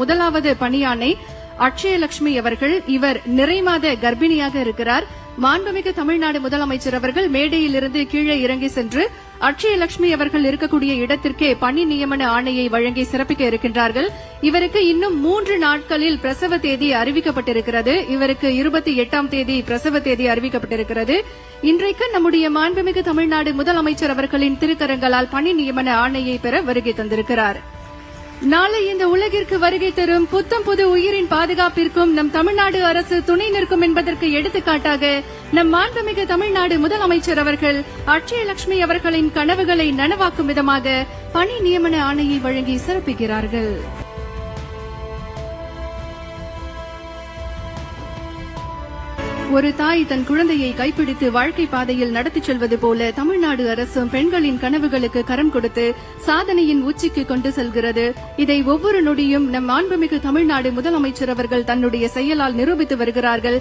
முதலாவது பணியாணை அட்சயலட்சுமி அவர்கள். இவர் நிறைமாத கர்ப்பிணியாக இருக்கிறார். மாண்புமிகு தமிழ்நாடு முதலமைச்சர் அவர்கள் மேடையிலிருந்து கீழே இறங்கி சென்று அட்சயலட்சுமி அவர்கள் இருக்கக்கூடிய இடத்திற்கே பணி நியமன ஆணையை வழங்கி சிறப்பிக்க இருக்கின்றார்கள். இவருக்கு இன்னும் 3 நாட்களில் பிரசவ தேதி அறிவிக்கப்பட்டிருக்கிறது. இவருக்கு 28ஆம் தேதி பிரசவ தேதி அறிவிக்கப்பட்டிருக்கிறது. இன்றைக்கு நம்முடைய மாண்புமிகு தமிழ்நாடு முதலமைச்சர் அவர்களின் திருக்கரங்களால் பணி நியமன ஆணையை பெற வருகை தந்திருக்கிறார். நாளை இந்த உலகிற்கு வருகை தரும் புத்தம் புது உயிரின் பாதுகாப்பிற்கும் நம் தமிழ்நாடு அரசு துணை நிற்கும் என்பதற்கு எடுத்துக்காட்டாக நம் மாண்புமிகு தமிழ்நாடு முதலமைச்சர் அவர்கள் அட்சயலட்சுமி அவர்களின் கனவுகளை நனவாக்கும் விதமாக பணி நியமன ஆணையை வழங்கி சிறப்பிக்கிறார்கள். ஒரு தாய் தன் குழந்தையை கைப்பிடித்து வாழ்க்கை பாதையில் நடத்திச் செல்வது போல தமிழ்நாடு அரசும் பெண்களின் கனவுகளுக்கு கரம் கொடுத்து சாதனையின் உச்சிக்கு கொண்டு செல்கிறது. இதை ஒவ்வொரு நொடியும் நம் மாண்புமிகு தமிழ்நாடு முதலமைச்சர் அவர்கள் தன்னுடைய செயலால் நிரூபித்து வருகிறார்கள்.